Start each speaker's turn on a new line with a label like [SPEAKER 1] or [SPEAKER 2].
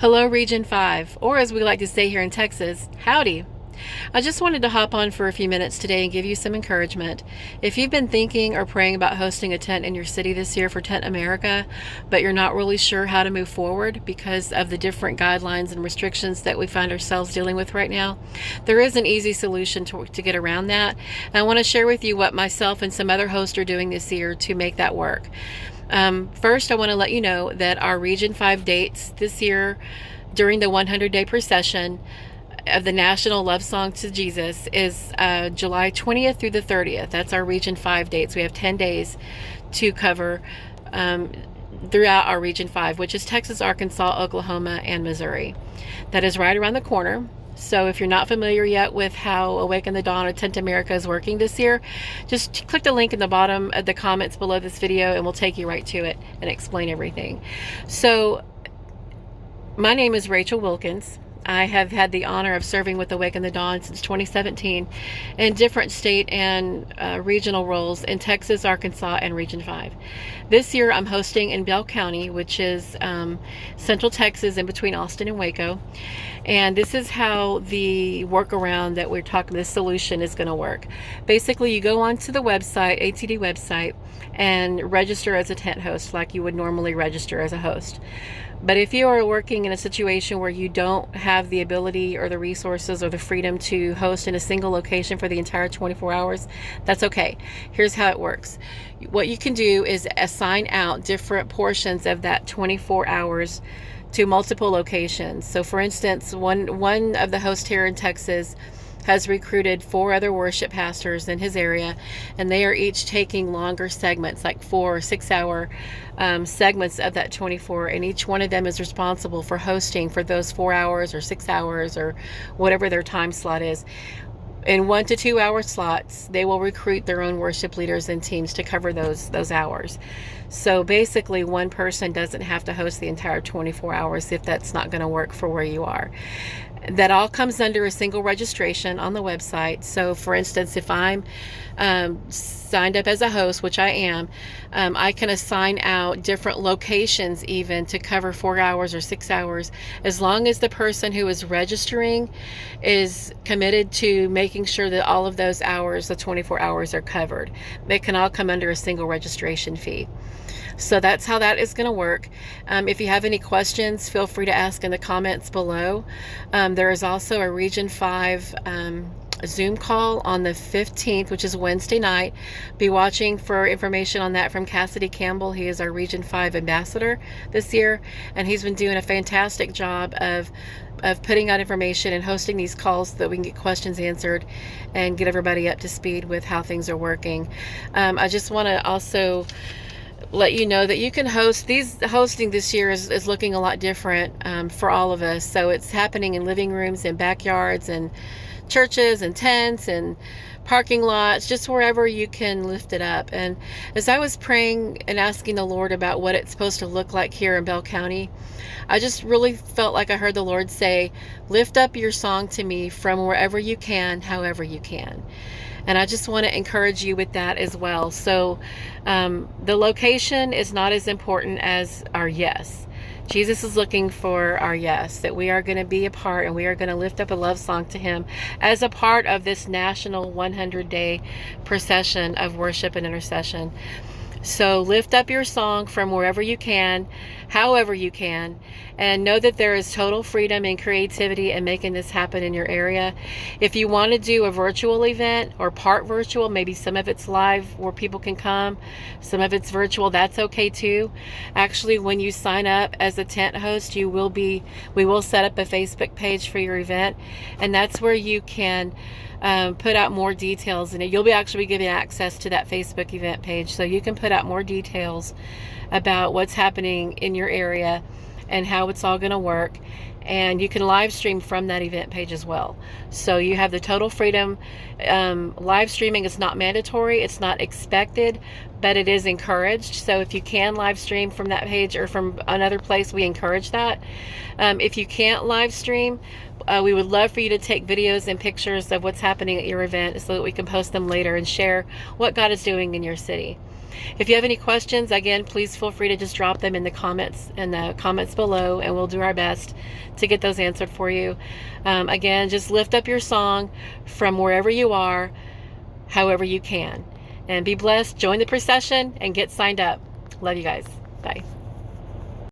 [SPEAKER 1] Hello, Region 5, or as we like to say here in Texas, howdy. I just wanted to hop on for a few minutes today and give you some encouragement. If you've been thinking or praying about hosting a tent in your city this year for Tent America, but you're not really sure how to move forward because of the different guidelines and restrictions that we find ourselves dealing with right now, there is an easy solution to get around that. And I want to share with you what myself and some other hosts are doing this year to make that work. First, I want to let you know that our Region 5 dates this year during the 100-day procession of the National Love Song to Jesus is July 20th through the 30th. That's our Region 5 dates. We have 10 days to cover throughout our Region 5, which is Texas, Arkansas, Oklahoma, and Missouri. That is right around the corner. So if you're not familiar yet with how Awaken the Dawn or Tent America is working this year, just click the link in the bottom of the comments below this video and we'll take you right to it and explain everything. So my name is Rachel Wilkins. I have had the honor of serving with Awaken the Dawn since 2017 in different state and regional roles in Texas, Arkansas, and Region 5. This year I'm hosting in Bell County, which is Central Texas in between Austin and Waco. And this is how the workaround that we're talking, this solution is going to work. Basically, you go onto the website, ATD website, and register as a tent host like you would normally register as a host. But if you are working in a situation where you don't have the ability or the resources or the freedom to host in a single location for the entire 24 hours, that's okay. Here's how it works. What you can do is assign out different portions of that 24 hours to multiple locations. So for instance, one of the hosts here in Texas has recruited 4 other worship pastors in his area, and they are each taking longer segments, like 4 or 6 hour segments of that 24, and each one of them is responsible for hosting for those 4 hours or 6 hours or whatever their time slot is. In 1 to 2 hour slots, they will recruit their own worship leaders and teams to cover those hours. So basically, one person doesn't have to host the entire 24 hours if that's not going to work for where you are. That all comes under a single registration on the website. So for instance, if I'm signed up as a host, which I am, I can assign out different locations even to cover 4 hours or 6 hours, as long as the person who is registering is committed to making sure that all of those hours, the 24 hours, are covered. They can all come under a single registration fee. So that's how that is going to work. If you have any questions, feel free to ask in the comments below. There is also a Region 5 Zoom call on the 15th, which is Wednesday night. Be watching for information on that from Cassidy Campbell. He is our Region 5 ambassador this year, and he's been doing a fantastic job of putting out information and hosting these calls so that we can get questions answered and get everybody up to speed with how things are working. I just want to also let you know that you can host. Hosting this year is looking a lot different for all of us. So it's happening in living rooms and backyards and churches and tents and parking lots, just wherever you can lift it up. And as I was praying and asking the Lord about what it's supposed to look like here in Bell County, I just really felt like I heard the Lord say, lift up your song to me from wherever you can, however you can. And I just want to encourage you with that as well. So the location is not as important as our yes. Jesus is looking for our yes, that we are going to be a part and we are going to lift up a love song to him as a part of this national 100-day procession of worship and intercession. So lift up your song from wherever you can, however you can, and know that there is total freedom and creativity in making this happen in your area. If you want to do a virtual event or part virtual, maybe some of it's live where people can come, some of it's virtual, that's okay too. Actually, when you sign up as a tent host, we will set up a Facebook page for your event, and that's where you can put out more details, and you'll actually be given access to that Facebook event page, so you can put out more details about what's happening in your area and how it's all going to work. And you can live stream from that event page as well. So you have the total freedom. Live streaming is not mandatory, it's not expected, but it is encouraged. So if you can live stream from that page or from another place, we encourage that. If you can't live stream, we would love for you to take videos and pictures of what's happening at your event so that we can post them later and share what God is doing in your city. If you have any questions, again, please feel free to just drop them in the comments below, and we'll do our best to get those answered for you. Again, just lift up your song from wherever you are, however you can. And be blessed, join the procession, and get signed up. Love you guys. Bye.